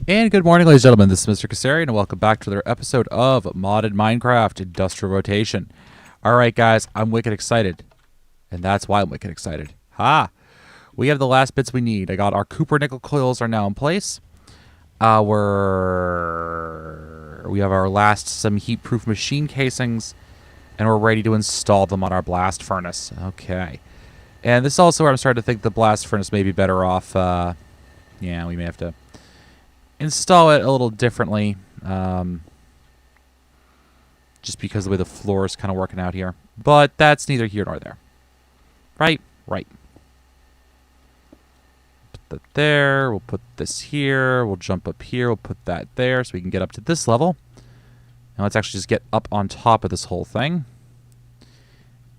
And good morning, ladies and gentlemen. This is Mr. Kasarian, and welcome back to another episode of Modded Minecraft Industrial Rotation. Alright, guys, I'm wicked excited. And that's why I'm wicked excited. Ha! We have the last bits we need. I got our Cooper nickel coils are now in place. We have our last some heat-proof machine casings, and we're ready to install them on our blast furnace. Okay. And this is also where I'm starting to think the blast furnace may be better off. Yeah, we may have to install it a little differently, just because of the way the floor is kind of working out here. But that's neither here nor there. Right? Right. Put that there. We'll put this here. We'll jump up here. We'll put that there so we can get up to this level. Now let's actually just get up on top of this whole thing.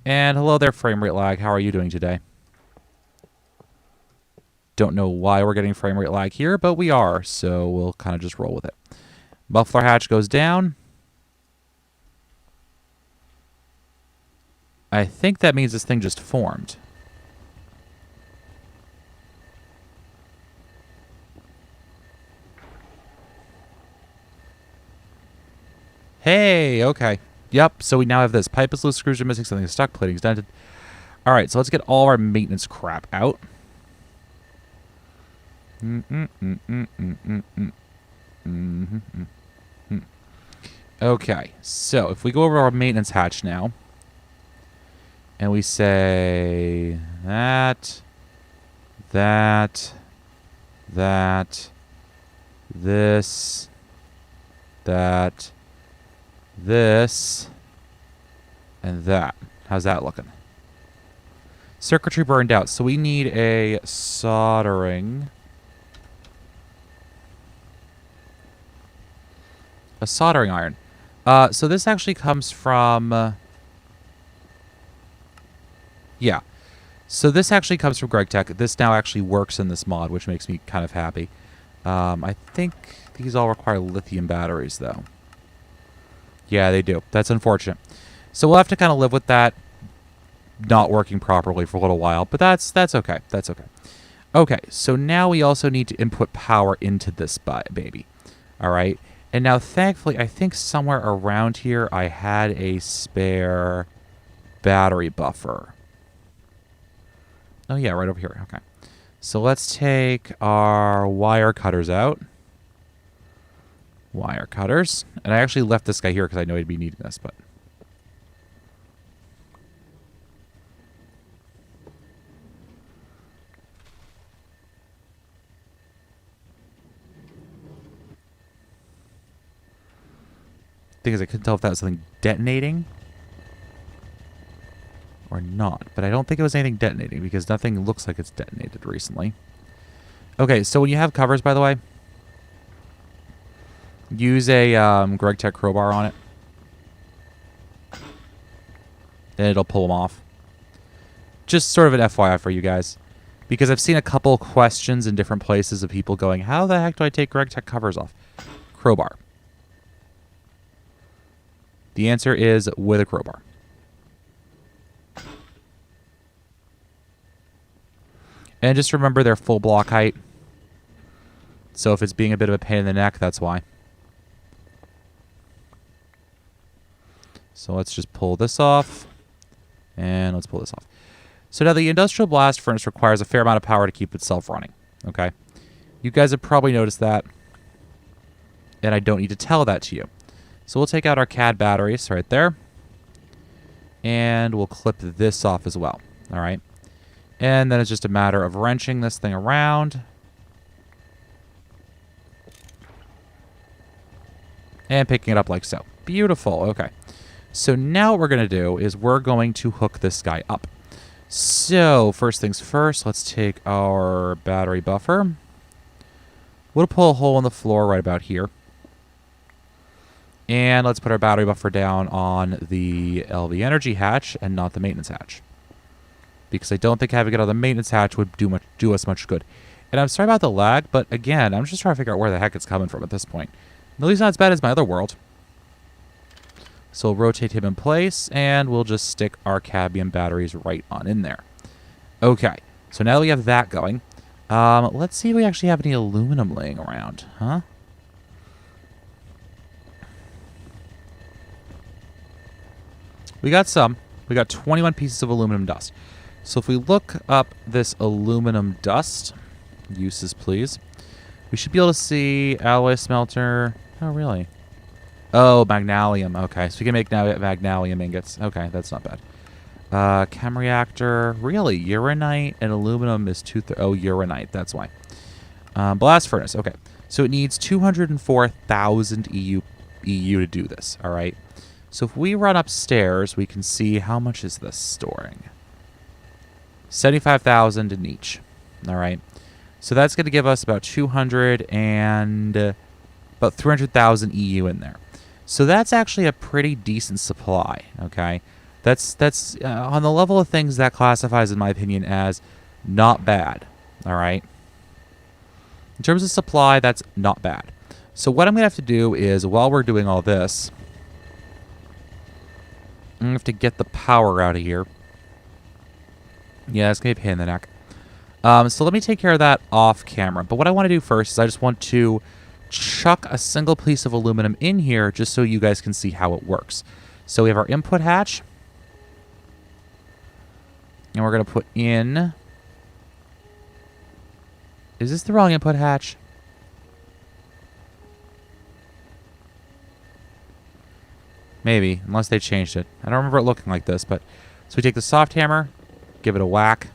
And hello there, frame rate lag. How are you doing today? Don't know why we're getting frame rate lag here, but we are, so we'll kind of just roll with it. Muffler hatch goes down. I think that means this thing just formed. Hey, okay. Yep, so we now have this. Pipe is loose, screws are missing, something is stuck, plating is dented. Alright, so let's get all our maintenance crap out. Okay, so if we go over our maintenance hatch now, and we say that, this, this, and that. How's that looking? Circuitry burned out, so we need a soldering iron. So this actually comes from... yeah. So this actually comes from Gregtech. This now actually works in this mod, which makes me kind of happy. I think these all require lithium batteries, though. Yeah, they do. That's unfortunate. So we'll have to kind of live with that not working properly for a little while, but that's okay. That's okay. Okay, so now we also need to input power into this baby. All right. And now, thankfully, I think somewhere around here I had a spare battery buffer. Oh, yeah, right over here. Okay. So let's take our wire cutters out. Wire cutters. And I actually left this guy here because I know he'd be needing this, but... thing is, I couldn't tell if that was something detonating or not, but I don't think it was anything detonating because nothing looks like it's detonated recently. Okay, so when you have covers, by the way, use a Gregtech crowbar on it, and it'll pull them off. Just sort of an FYI for you guys, because I've seen a couple questions in different places of people going, how the heck do I take Gregtech covers off? Crowbar. The answer is with a crowbar. And just remember they're full block height. So if it's being a bit of a pain in the neck, that's why. So let's just pull this off. And let's pull this off. So now the industrial blast furnace requires a fair amount of power to keep itself running. Okay? You guys have probably noticed that. And I don't need to tell that to you. So we'll take out our CAD batteries right there. And we'll clip this off as well. All right. And then it's just a matter of wrenching this thing around. And picking it up like so. Beautiful. Okay. So now what we're going to do is we're going to hook this guy up. So first things first, let's take our battery buffer. We'll pull a hole in the floor right about here. And let's put our battery buffer down on the LV energy hatch and not the maintenance hatch. Because I don't think having it on the maintenance hatch would do us much good. And I'm sorry about the lag, but again, I'm just trying to figure out where the heck it's coming from at this point. At least not as bad as my other world. So we'll rotate him in place, and we'll just stick our cadmium batteries right on in there. Okay, so now that we have that going, Let's see if we actually have any aluminum laying around, huh? We got some. We got 21 pieces of aluminum dust. So if we look up this aluminum dust, uses please, we should be able to see alloy smelter. Oh, really? Oh, magnesium. Okay, so we can make now magnesium ingots. Okay, that's not bad. Chem reactor. Really? Uranite and aluminum is oh, uranite. That's why. Blast furnace. Okay. So it needs 204,000 EU to do this. All right. So if we run upstairs, we can see how much is this storing. 75,000 in each. All right. So that's going to give us about 200 and about 300,000 EU in there. So that's actually a pretty decent supply. Okay. That's on the level of things that classifies, in my opinion, as not bad. All right. In terms of supply, that's not bad. So what I'm going to have to do is, while we're doing all this, I'm going to have to get the power out of here. Yeah, it's going to be a pain in the neck. So let me take care of that off camera. But what I want to do first is I just want to chuck a single piece of aluminum in here just so you guys can see how it works. So we have our input hatch. And we're going to put in... Is this the wrong input hatch? Maybe, unless they changed it. I don't remember it looking like this, but... So we take the soft hammer, give it a whack.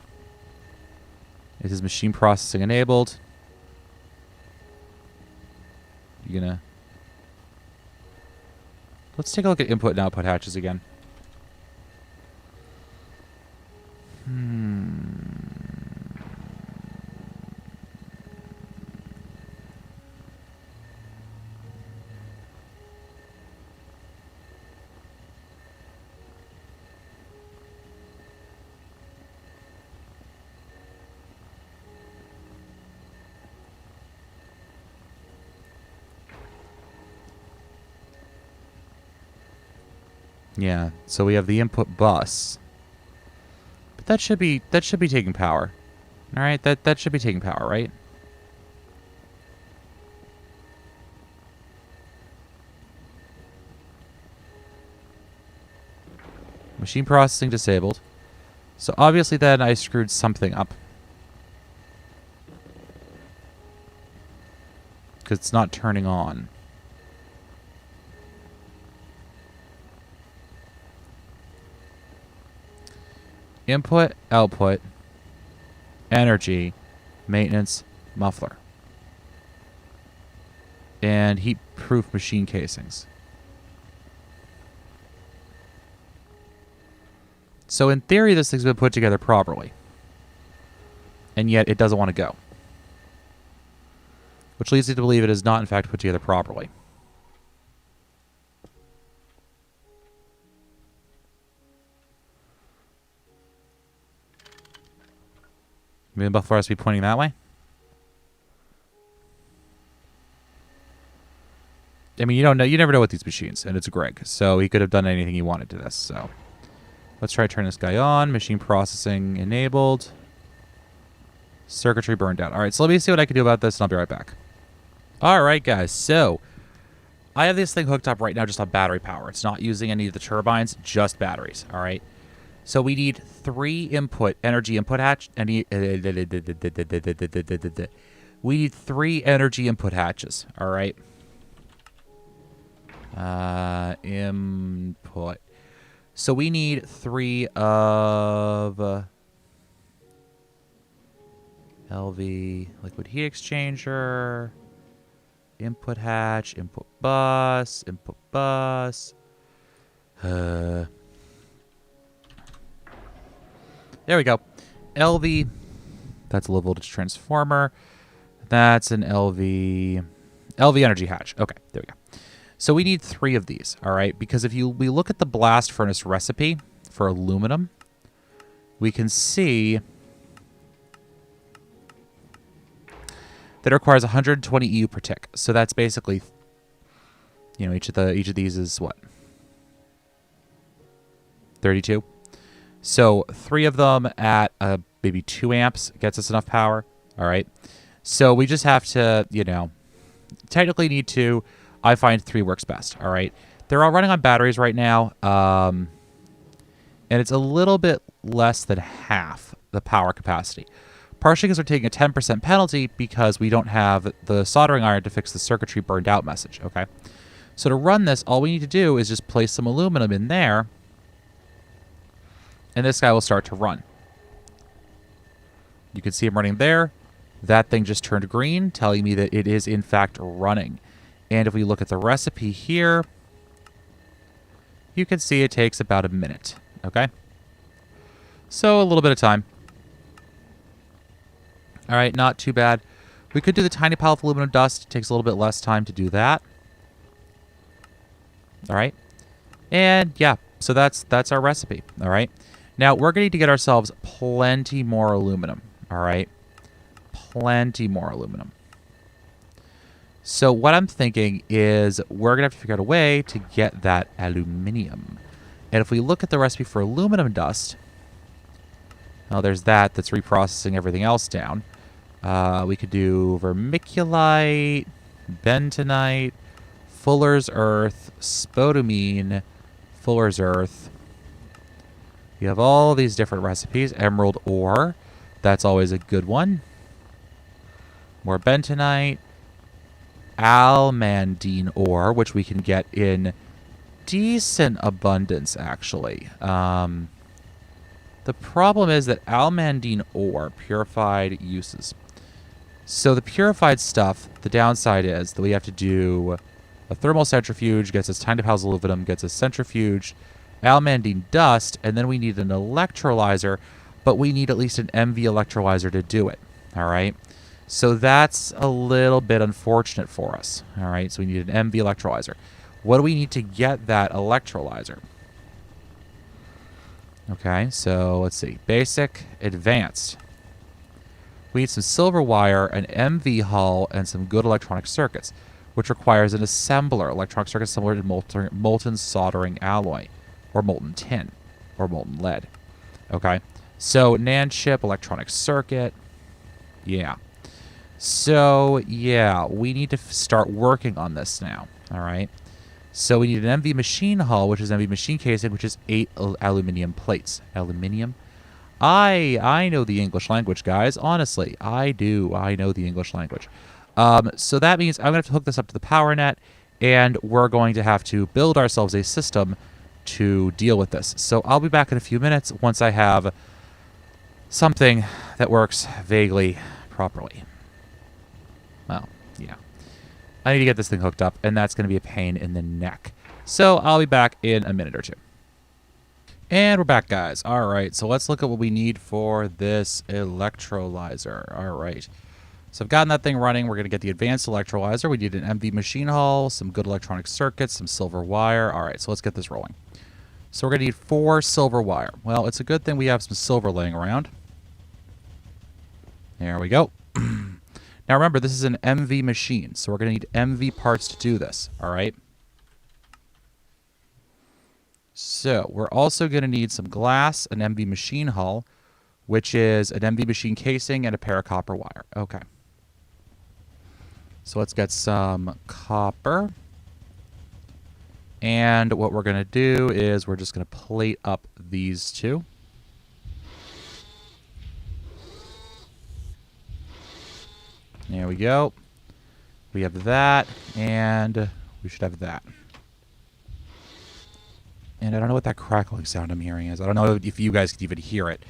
It is machine processing enabled. You're gonna... Let's take a look at input and output hatches again. Yeah, so we have the input bus. But that should be taking power. All right, that should be taking power, right? Machine processing disabled. So obviously then I screwed something up. Because it's not turning on. Input, output, energy, maintenance, muffler. And heat-proof machine casings. So in theory, this thing's been put together properly. And yet it doesn't want to go. Which leads me to believe it is not, in fact, put together properly. Maybe the buff has to be pointing that way? I mean, you don't know. You never know with these machines, and it's Greg, so he could have done anything he wanted to this. So let's try to turn this guy on. Machine processing enabled. Circuitry burned out. All right, so let me see what I can do about this, and I'll be right back. All right, guys. So I have this thing hooked up right now just on battery power. It's not using any of the turbines, just batteries. All right. So we need 3 energy input hatch. We need 3 energy input hatches. All right. Input. So we need 3 of LV liquid heat exchanger, input hatch, input bus, input bus. There we go. LV. That's a low voltage transformer. That's an LV energy hatch. Okay, there we go. So we need 3 of these, all right? Because if we look at the blast furnace recipe for aluminum, we can see that it requires 120 EU per tick. So that's basically, you know, each of these is what? 32. So 3 of them at maybe 2 amps gets us enough power. All right. So we just have to, technically need to. I find 3 works best. All right. They're all running on batteries right now. And it's a little bit less than half the power capacity. Partially because we're taking a 10% penalty because we don't have the soldering iron to fix the circuitry burned out message. Okay. So to run this, all we need to do is just place some aluminum in there. And this guy will start to run. You can see him running there. That thing just turned green, telling me that it is, in fact, running. And if we look at the recipe here, you can see it takes about a minute. Okay? So a little bit of time. All right, not too bad. We could do the tiny pile of aluminum dust. It takes a little bit less time to do that. All right. And yeah, so that's our recipe. All right. Now we're going to need to get ourselves plenty more aluminum. All right. Plenty more aluminum. So what I'm thinking is we're going to have to figure out a way to get that aluminium. And if we look at the recipe for aluminum dust, well, there's that's reprocessing everything else down. We could do vermiculite, bentonite, fuller's earth, spodumene, fuller's earth. You have all these different recipes. Emerald ore, that's always a good one. More bentonite. Almandine ore, which we can get in decent abundance, actually. The problem is that almandine ore, purified uses. So the purified stuff, the downside is that we have to do a thermal centrifuge, gets us tiny piles of aluminum, gets us centrifuge, almandine dust, and then we need an electrolyzer, but we need at least an MV electrolyzer to do it. All right? So that's a little bit unfortunate for us. All right? So we need an MV electrolyzer. What do we need to get that electrolyzer? Okay, so let's see. Basic, advanced. We need some silver wire, an MV hull, and some good electronic circuits, which requires an assembler, electronic circuit similar to molten soldering alloy, or molten tin, or molten lead. Okay, so NAND chip, electronic circuit. Yeah. So, yeah, we need to start working on this now. All right. So we need an MV machine hull, which is MV machine casing, which is 8 aluminum plates. Aluminium? I know the English language, guys. Honestly, I do. I know the English language. So that means I'm going to have to hook this up to the power net, and we're going to have to build ourselves a system to deal with this. So I'll be back in a few minutes once I have something that works vaguely properly. Well, yeah. I need to get this thing hooked up, and that's going to be a pain in the neck. So I'll be back in a minute or two. And we're back, guys. All right, so let's look at what we need for this electrolyzer. All right. So I've gotten that thing running. We're going to get the advanced electrolyzer. We need an MV machine hull, some good electronic circuits, some silver wire. All right, so let's get this rolling. So we're going to need 4 silver wire. Well, it's a good thing we have some silver laying around. There we go. Now remember, this is an MV machine, so we're going to need MV parts to do this. All right. So we're also going to need some glass, an MV machine hull, which is an MV machine casing, and a pair of copper wire. Okay. So let's get some copper. And what we're going to do is we're just going to plate up these two. There we go. We have that, and we should have that. And I don't know what that crackling sound I'm hearing is. I don't know if you guys can even hear it.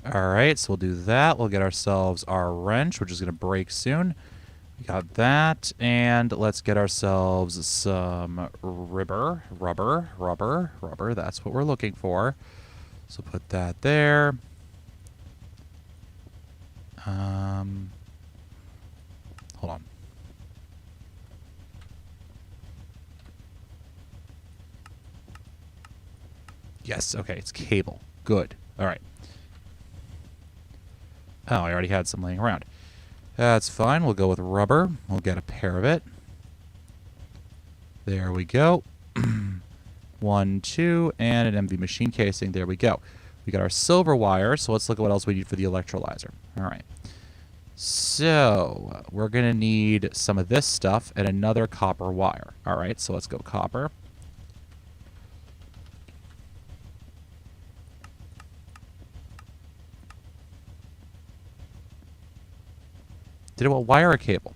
All right, so we'll do that. We'll get ourselves our wrench, which is going to break soon. We got that, and let's get ourselves some rubber. That's what we're looking for. So put that there. Hold on. Yes, okay, it's cable. Good. All right. Oh, I already had some laying around. That's fine. We'll go with rubber. We'll get a pair of it. There we go. 1, 2, and an MV machine casing. There we go. We got our silver wire, so let's look at what else we need for the electrolyzer. All right. So we're going to need some of this stuff and another copper wire. All right, so let's go copper. Did it want wire or cable?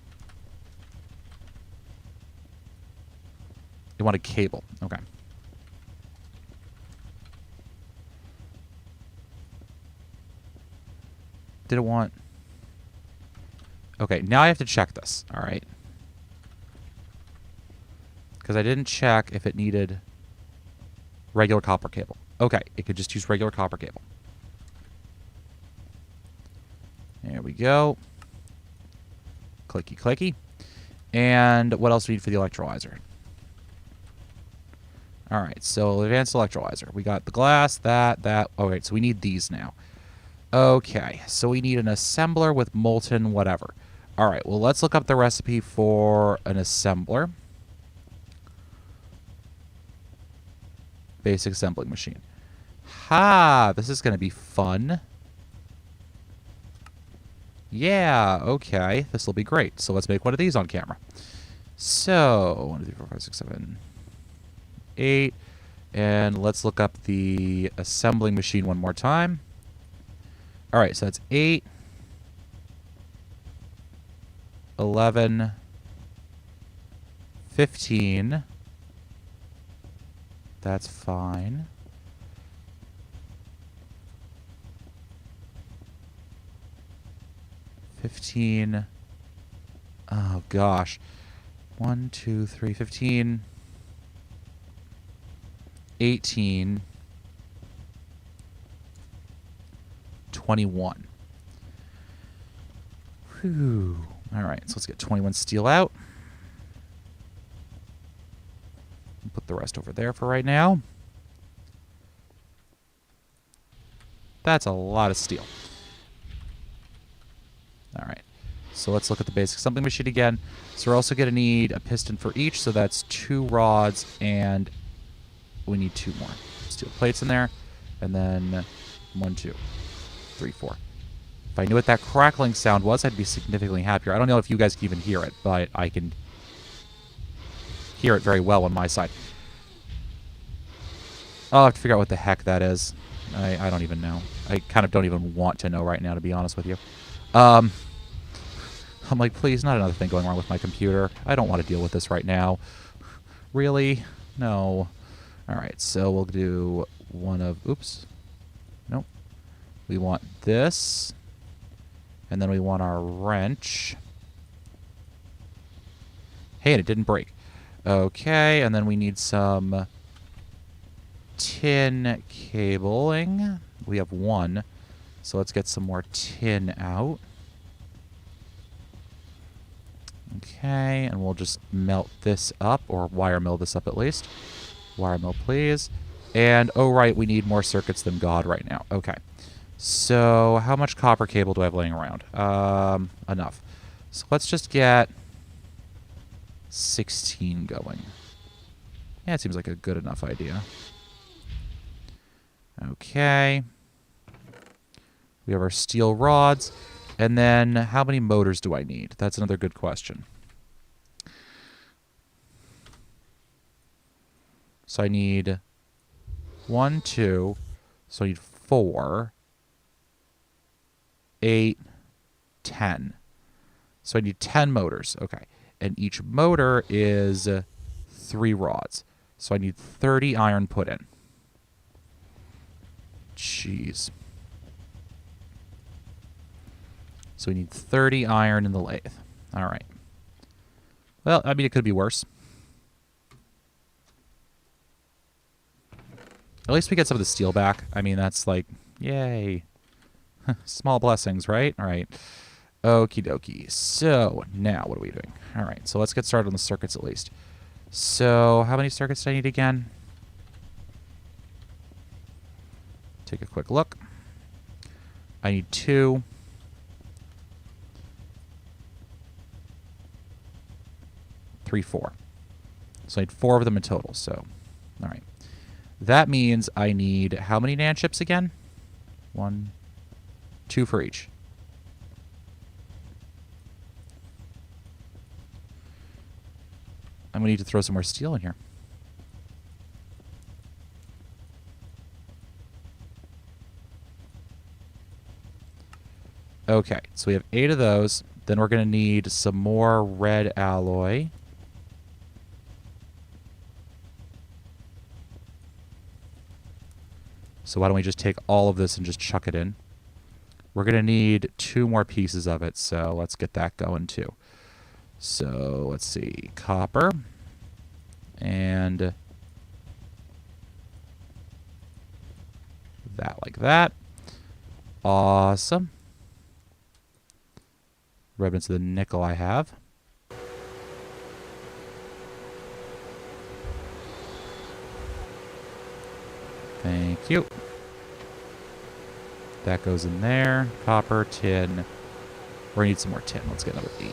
It wanted cable. Okay. Did it want... Okay, now I have to check this. All right. Because I didn't check if it needed regular copper cable. Okay, it could just use regular copper cable. There we go. Clicky, clicky. And what else do we need for the electrolyzer? All right, so advanced electrolyzer. We got the glass, that. Oh, wait, so we need these now. Okay, so we need an assembler with molten whatever. All right, well, let's look up the recipe for an assembler. Basic assembling machine. Ha! This is going to be fun. Yeah, okay. This will be great. So let's make one of these on camera. So, 1, 2, 3, 4, 5, 6, 7, 8. And let's look up the assembling machine one more time. All right, so that's 8, 11, 15. That's fine. 15. Oh, gosh. 1, 2, 3, 15. 18. 21. Whew. All right, so let's get 21 steel out. Put the rest over there for right now. That's a lot of steel. All right, so let's look at the basic assembly machine again. So we're also going to need a piston for each, so that's 2 rods, and we need 2 more steel plates in there, and then 1, 2, 3, 4. If I knew what that crackling sound was, I'd be significantly happier. I don't know if you guys can even hear it, but I can hear it very well on my side. I'll have to figure out what the heck that is. I don't even know. I kind of don't even want to know right now, to be honest with you. I'm like, please, not another thing going wrong with my computer. I don't want to deal with this right now. Really? No. All right, so we'll do one of... Oops. Nope. We want this. And then we want our wrench. Hey, and it didn't break. Okay, and then we need some tin cabling. We have 1. So let's get some more tin out. Okay, and we'll just melt this up, or wire mill this up at least. Wire mill, please. And, oh, right, we need more circuits than God right now. Okay. So, how much copper cable do I have laying around? Enough. So let's just get 16 going. Yeah, it seems like a good enough idea. Okay. We have our steel rods. And then, how many motors do I need? That's another good question. So I need 1, 2. So I need 4. 8, 10. So I need 10 motors. Okay. And each motor is 3 rods. So I need 30 iron put in. Jeez. So we need 30 iron in the lathe. All right. Well, I mean, it could be worse. At least we get some of the steel back. I mean, that's like, yay. Small blessings, right? All right. Okie dokie. So, now what are we doing? All right, so let's get started on the circuits at least. So, how many circuits do I need again? Take a quick look. I need 2. Three, 4. So I need 4 of them in total. So, all right. That means I need how many NAND chips again? 1, 2 for each. I'm going to need to throw some more steel in here. Okay, so we have 8 of those. Then we're going to need some more red alloy. So why don't we just take all of this and just chuck it in? We're going to need 2 more pieces of it, so let's get that going too. So let's see, copper and that like that. Awesome. Rub into the nickel I have. Thank you. That goes in there. Copper, tin. We're gonna need some more tin. Let's get another 8.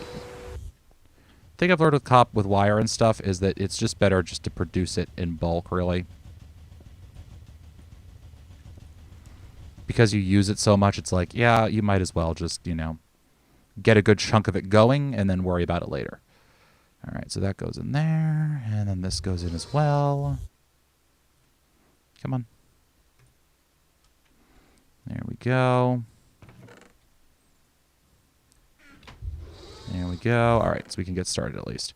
Thing I've learned with wire and stuff is that it's just better just to produce it in bulk, really. Because you use it so much, it's like, yeah, you might as well just, you know, get a good chunk of it going and then worry about it later. All right, so that goes in there, and then this goes in as well. Come on. There we go. There we go. All right, so we can get started at least.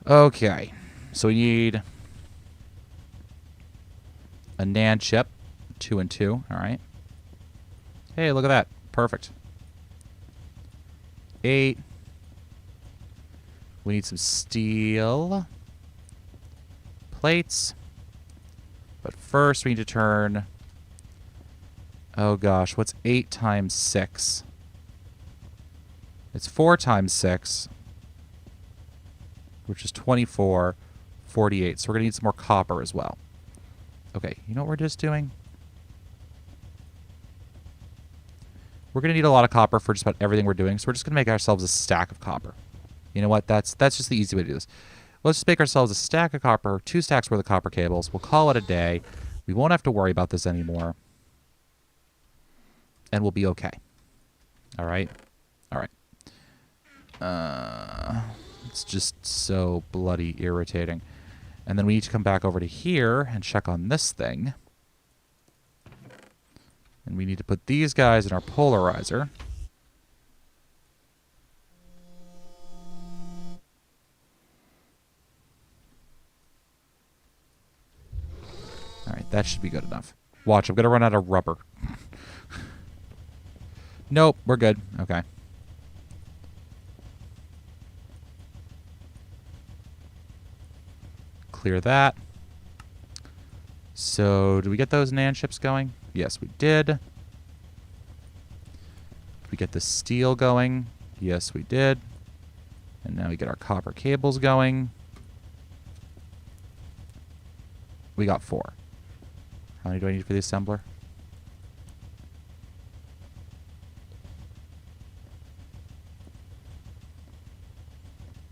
Okay, so we need a NAND chip, 2 and 2. All right. Hey, look at that. Perfect. 8. We need some steel plates. But first we need to turn... Oh gosh, what's 8 times 6? It's 4 times 6, which is 24, 48. So we're going to need some more copper as well. Okay, you know what we're just doing? We're going to need a lot of copper for just about everything we're doing, so we're just going to make ourselves a stack of copper. You know what? That's just the easy way to do this. Let's just make ourselves a stack of copper, 2 stacks worth of copper cables. We'll call it a day. We won't have to worry about this anymore. And we'll be okay. All right? All right. It's just so bloody irritating. And then we need to come back over to here and check on this thing. And we need to put these guys in our polarizer. Alright, that should be good enough. Watch, I'm going to run out of rubber. Nope, we're good. Okay. Clear that. So, did we get those NAND chips going? Yes, we did. Did we get the steel going? Yes, we did. And now we get our copper cables going. We got 4. How many do I need for the assembler?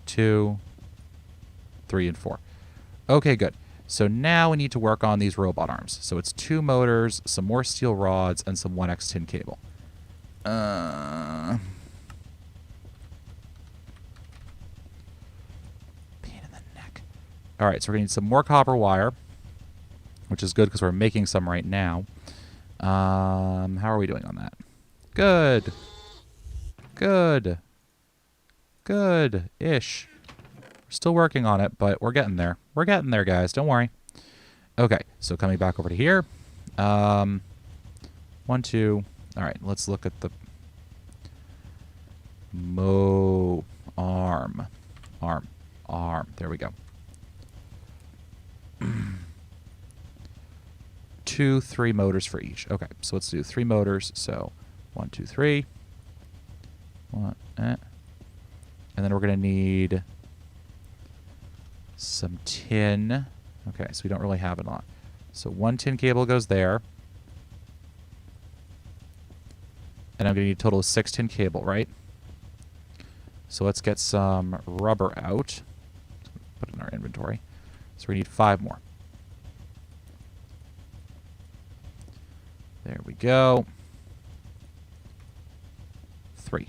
2, 3, and 4. Okay, good. So now we need to work on these robot arms. So it's 2 motors, some more steel rods, and some 1x tin cable. Pain in the neck. All right, so we're going to need some more copper wire, which is good because we're making some right now. How are we doing on that? Good. Good. Good-ish. We're still working on it, but we're getting there. We're getting there, guys. Don't worry. Okay, so coming back over to here. 1, 2. All right, let's look at the arm. There we go. 2, 3 motors for each. Okay, so let's do 3 motors. So 1, 2, 3. 1, and then we're going to need some tin. Okay, so we don't really have a lot. So 1 tin cable goes there. And I'm going to need a total of 6 tin cable, right? So let's get some rubber out. Put it in our inventory. So we need 5 more. There we go. 3.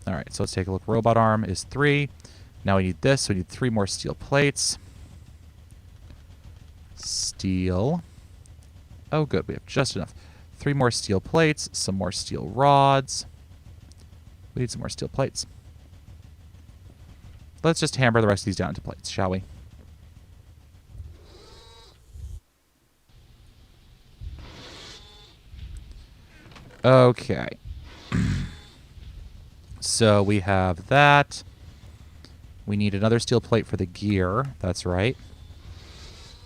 All right, so let's take a look. Robot arm is 3. Now we need this. So we need 3 more steel plates. Steel. Oh, good. We have just enough. 3 more steel plates. Some more steel rods. We need some more steel plates. Let's just hammer the rest of these down into plates, shall we? Okay. So we have that. We need another steel plate for the gear. That's right.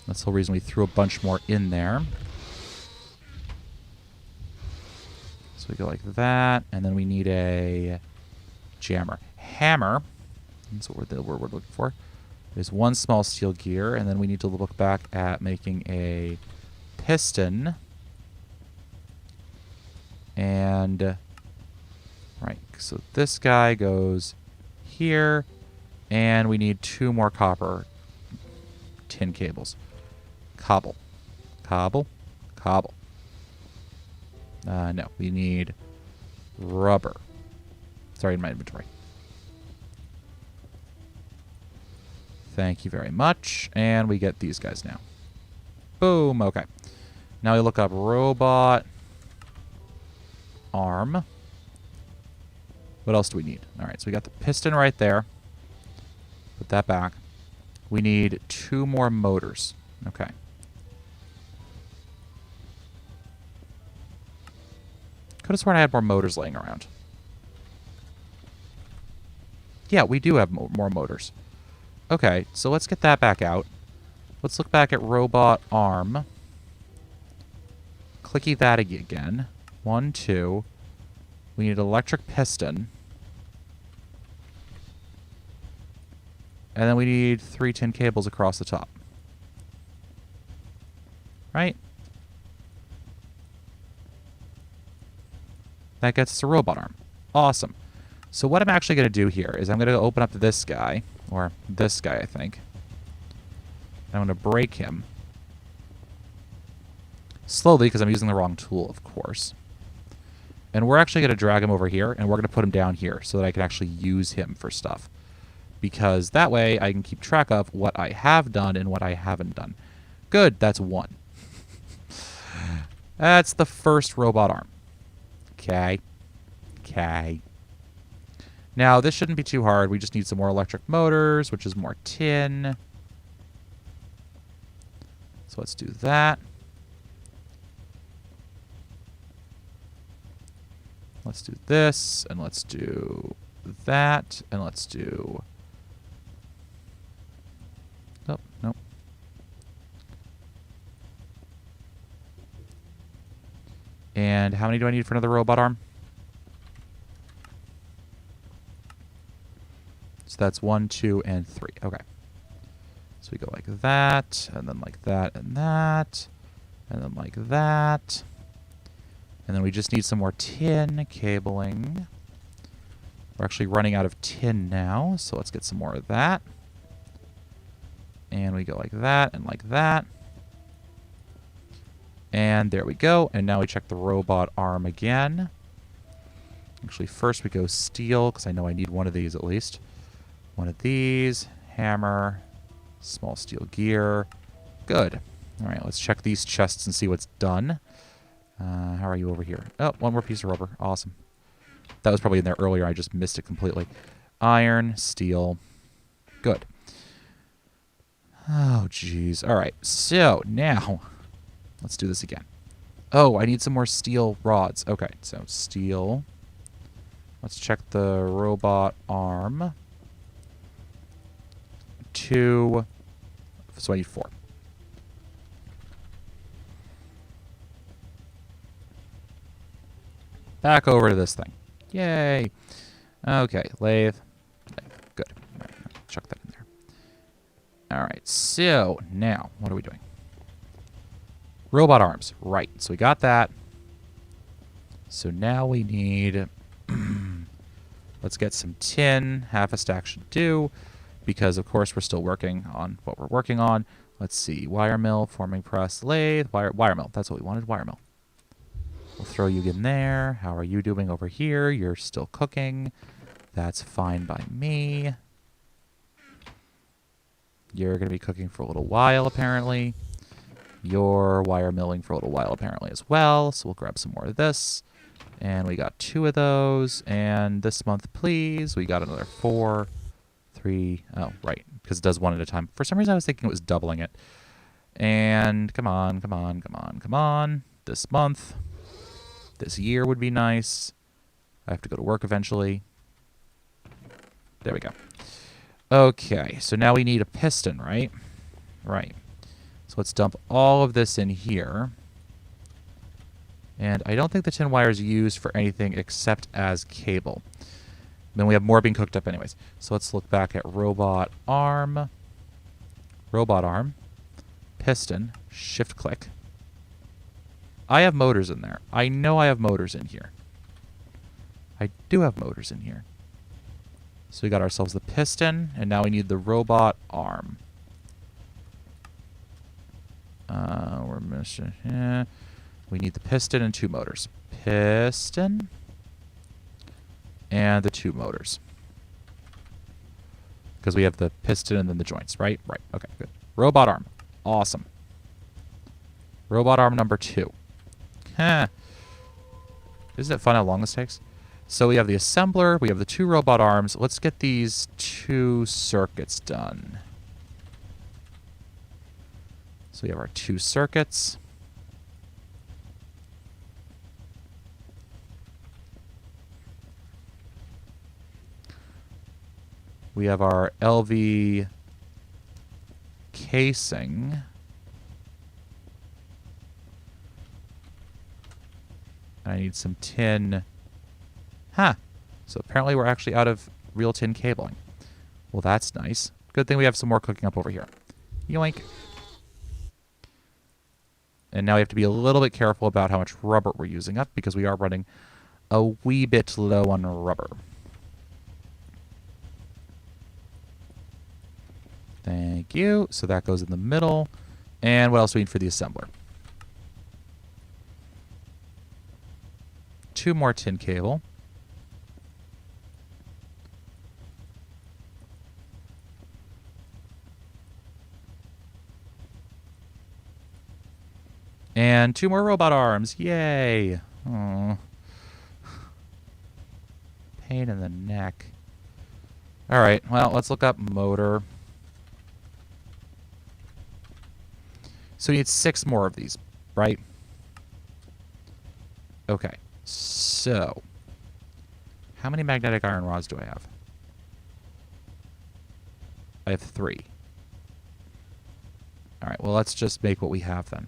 That's the whole reason we threw a bunch more in there. So we go like that. And then we need a jammer. Hammer. That's what we're looking for. There's 1 small steel gear. And then we need to look back at making a piston. And... right, so this guy goes here, and we need 2 more copper tin cables. Cobble. Cobble. Cobble. No, we need rubber. Sorry, in my inventory. Thank you very much. And we get these guys now. Boom. Okay. Now we look up robot arm. What else do we need? All right, so we got the piston right there. Put that back. We need 2 more motors. Okay. Could have sworn I had more motors laying around. Yeah, we do have more motors. Okay, so let's get that back out. Let's look back at robot arm. Clicky that again. 1, 2. We need an electric piston. And then we need 3 tin cables across the top. Right? That gets us a robot arm. Awesome. So what I'm actually going to do here is I'm going to open up this guy, or this guy, I think. And I'm going to break him. Slowly, because I'm using the wrong tool, of course. And we're actually going to drag him over here, and we're going to put him down here so that I can actually use him for stuff. Because that way I can keep track of what I have done and what I haven't done. Good, that's 1. That's the first robot arm. Okay. Okay. Now, this shouldn't be too hard. We just need some more electric motors, which is more tin. So let's do that. Let's do this, and let's do that, and let's do... Oh, nope. And how many do I need for another robot arm? So that's 1, 2, and 3. Okay. So we go like that, and then like that, and that, and then like that. And then we just need some more tin cabling. We're actually running out of tin now, so let's get some more of that. And we go like that and like that. And there we go. And now we check the robot arm again. Actually, first we go steel, because I know I need one of these at least. One of these. Hammer. Small steel gear. Good. All right, let's check these chests and see what's done. How are you over here? Oh, 1 more piece of rubber. Awesome. That was probably in there earlier. I just missed it completely. Iron, steel. Good. Oh, jeez. All right. So now, let's do this again. Oh, I need some more steel rods. Okay, so steel. Let's check the robot arm. 2. So I need 4. Back over to this thing. Yay. Okay, lathe. Good. All right, chuck that in there. All right, so now, what are we doing? Robot arms. Right, so we got that. So now we need... let's get some tin. Half a stack should do. Because, of course, we're still working on what we're working on. Let's see. Wire mill, forming press, lathe, wire mill. That's what we wanted, wire mill. We'll throw you in there. How are you doing over here? You're still cooking. That's fine by me. You're going to be cooking for a little while, apparently. You're wire milling for a little while, apparently, as well. So we'll grab some more of this. And we got 2 of those. And this month, please, we got another 4, 3. Oh, right, because it does 1 at a time. For some reason, I was thinking it was doubling it. And come on, come on, come on, come on. This month. This year would be nice. I have to go to work eventually. There we go. Okay, so now we need a piston, right? Right. So let's dump all of this in here. And I don't think the tin wire is used for anything except as cable. Then we have more being cooked up anyways. So let's look back at robot arm. Robot arm. Piston. Shift click. I have motors in there. I know I have motors in here. I do have motors in here. So we got ourselves the piston, and now we need the robot arm. We're missing. Yeah. We need the piston and 2 motors. Piston and the 2 motors. Because we have the piston and then the joints, right? Right. Okay, good. Robot arm. Awesome. Robot arm number 2. Huh. Isn't it fun how long this takes? So we have the assembler. We have the 2 robot arms. Let's get these 2 circuits done. So we have our 2 circuits. We have our LV casing. I need some tin. Huh. So apparently we're actually out of real tin cabling. Well, that's nice. Good thing we have some more cooking up over here. Yoink. And now we have to be a little bit careful about how much rubber we're using up because we are running a wee bit low on rubber. Thank you. So that goes in the middle. And what else do we need for the assembler? 2 more tin cable. And 2 more robot arms. Yay. Aww. Pain in the neck. All right. Well, let's look up motor. So we need 6 more of these, right? Okay. So, how many magnetic iron rods do I have? I have 3. All right. Well, let's just make what we have then.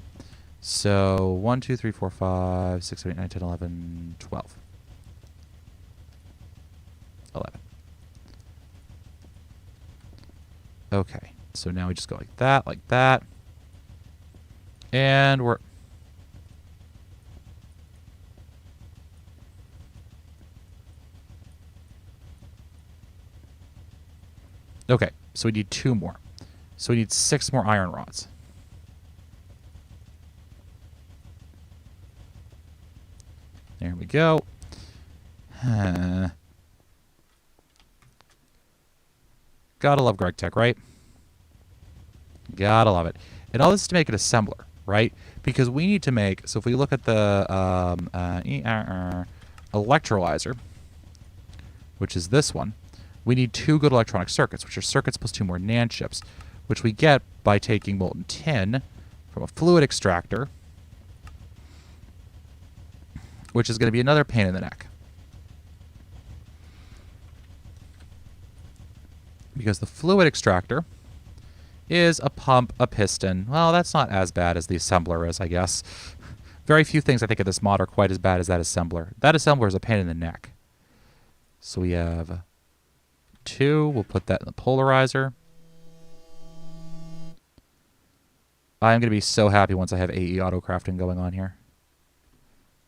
So 1, 2, 3, 4, 5, 6, 7, 8, 9, 10, 11, 12. 11. Okay. So now we just go like that, like that. And we're... Okay. So we need 2 more. So we need 6 more iron rods. There we go. Gotta love Gregtech, right? Gotta love it. And all this is to make an assembler, right? Because we need to make... So if we look at the electrolyzer, which is this one, we need 2 good electronic circuits, which are circuits plus 2 more NAND chips, which we get by taking molten tin from a fluid extractor, which is going to be another pain in the neck. Because the fluid extractor is a pump, a piston. Well, that's not as bad as the assembler is, I guess. Very few things I think of this mod are quite as bad as that assembler. That assembler is a pain in the neck. So we have 2. We'll put that in the polarizer. I'm going to be so happy once I have AE auto crafting going on here.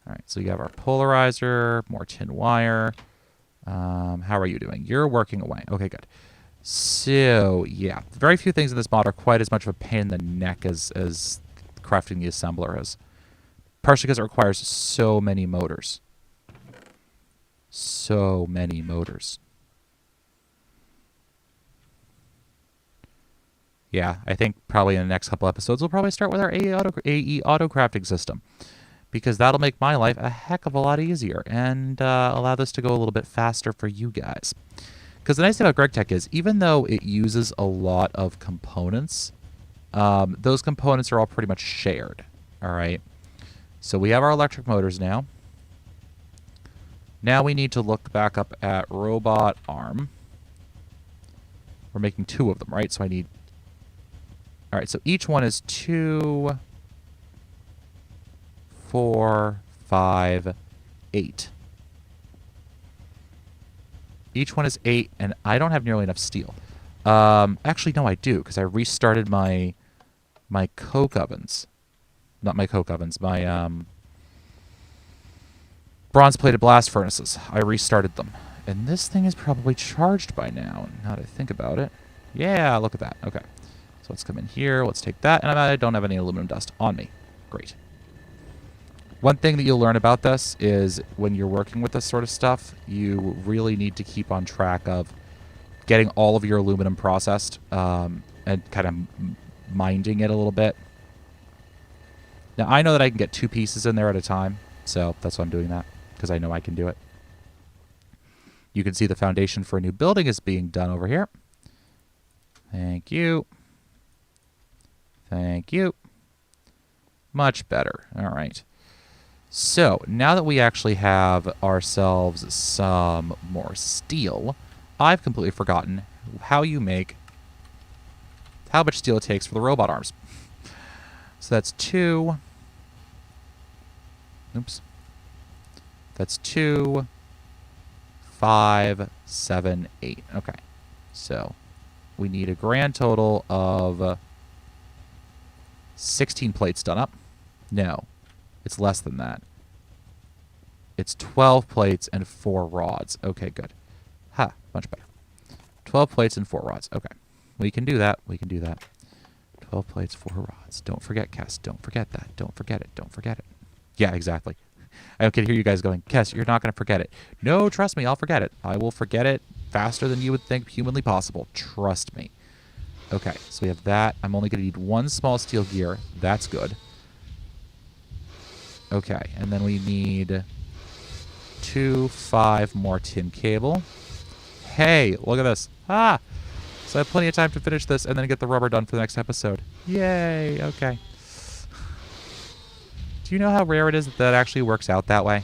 All right, so you have our polarizer, more tin wire. How are you doing? You're working away. Okay, good. So, yeah, very few things in this mod are quite as much of a pain in the neck as crafting the assembler is. Partially because it requires so many motors. So many motors. Yeah, I think probably in the next couple episodes, we'll probably start with our AE auto crafting system, because that'll make my life a heck of a lot easier and allow this to go a little bit faster for you guys. Because the nice thing about Gregtech is, even though it uses a lot of components, those components are all pretty much shared. All right. So we have our electric motors now. Now we need to look back up at robot arm. We're making 2 of them, right? So I need... All right, so each one is 2, 4, 5, 8. Each one is 8, and I don't have nearly enough steel. Actually, no, I do, because I restarted my coke ovens. Not my coke ovens, my bronze-plated blast furnaces. I restarted them. And this thing is probably charged by now, now that I think about it. Yeah, look at that. Okay. So let's come in here. Let's take that. And I don't have any aluminum dust on me. Great. One thing that you'll learn about this is when you're working with this sort of stuff, you really need to keep on track of getting all of your aluminum processed and kind of minding it a little bit. Now, I know that I can get 2 pieces in there at a time, so that's why I'm doing that, because I know I can do it. You can see the foundation for a new building is being done over here. Thank you. Thank you. Much better. All right. So, now that we actually have ourselves some more steel, I've completely forgotten how much steel it takes for the robot arms. So that's 2. Oops. That's 2, 5, 7, 8. Okay. So we need a grand total of 16 plates done up. No, it's less than that. It's 12 plates and 4 rods. Okay, good. Ha, much better. 12 plates and 4 rods. Okay. We can do that. We can do that. 12 plates, 4 rods. Don't forget, Kess. Don't forget that. Don't forget it. Don't forget it. Yeah, exactly. I can hear you guys going, Kess, you're not going to forget it. No, trust me, I'll forget it. I will forget it faster than you would think humanly possible. Trust me. Okay, so we have that. I'm only going to need 1 small steel gear. That's good. Okay, and then we need 2, 5 more tin cable. Hey, look at this. Ah! So I have plenty of time to finish this and then get the rubber done for the next episode. Yay! Okay. Do you know how rare it is that actually works out that way?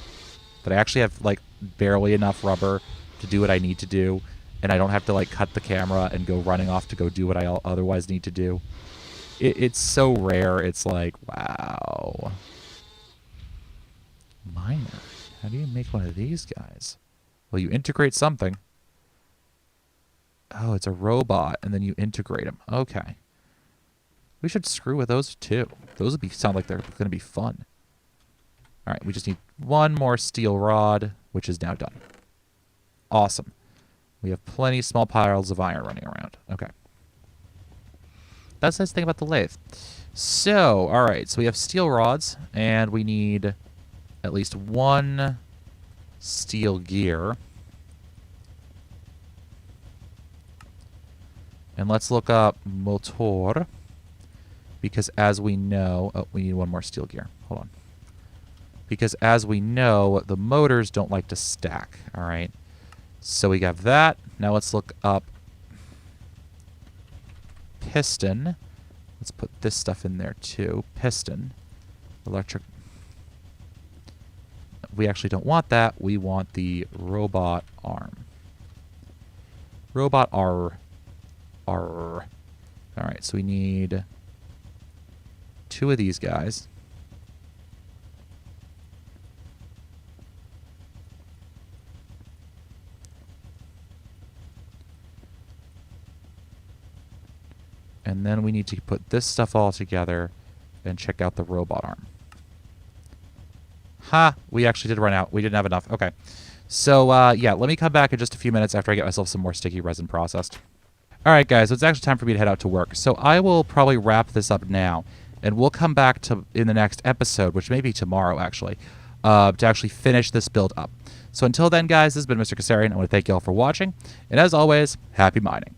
That I actually have, like, barely enough rubber to do what I need to do, and I don't have to, like, cut the camera and go running off to go do what I otherwise need to do. It's so rare, it's like, wow. Miner. How do you make one of these guys? Well, you integrate something. Oh, it's a robot, and then you integrate them. Okay. We should screw with those, too. Those would sound like they're going to be fun. All right, we just need 1 more steel rod, which is now done. Awesome. We have plenty of small piles of iron running around. Okay. That's the nice thing about the lathe. So, all right, so we have steel rods, and we need at least 1 steel gear. And let's look up motor, because as we know... Oh, we need 1 more steel gear. Hold on. Because as we know, the motors don't like to stack, all right? So we have that. Now let's look up piston. Let's put this stuff in there too. Piston. Electric. We actually don't want that. We want the robot arm. Robot R. R. All right, so we need 2 of these guys. And then we need to put this stuff all together and check out the robot arm. Ha! We actually did run out. We didn't have enough. Okay. So, yeah, let me come back in just a few minutes after I get myself some more sticky resin processed. All right, guys, so it's actually time for me to head out to work. So I will probably wrap this up now, and we'll come back to in the next episode, which may be tomorrow, actually, to actually finish this build up. So until then, guys, this has been Mr. Kasarian. I want to thank you all for watching, and as always, happy mining.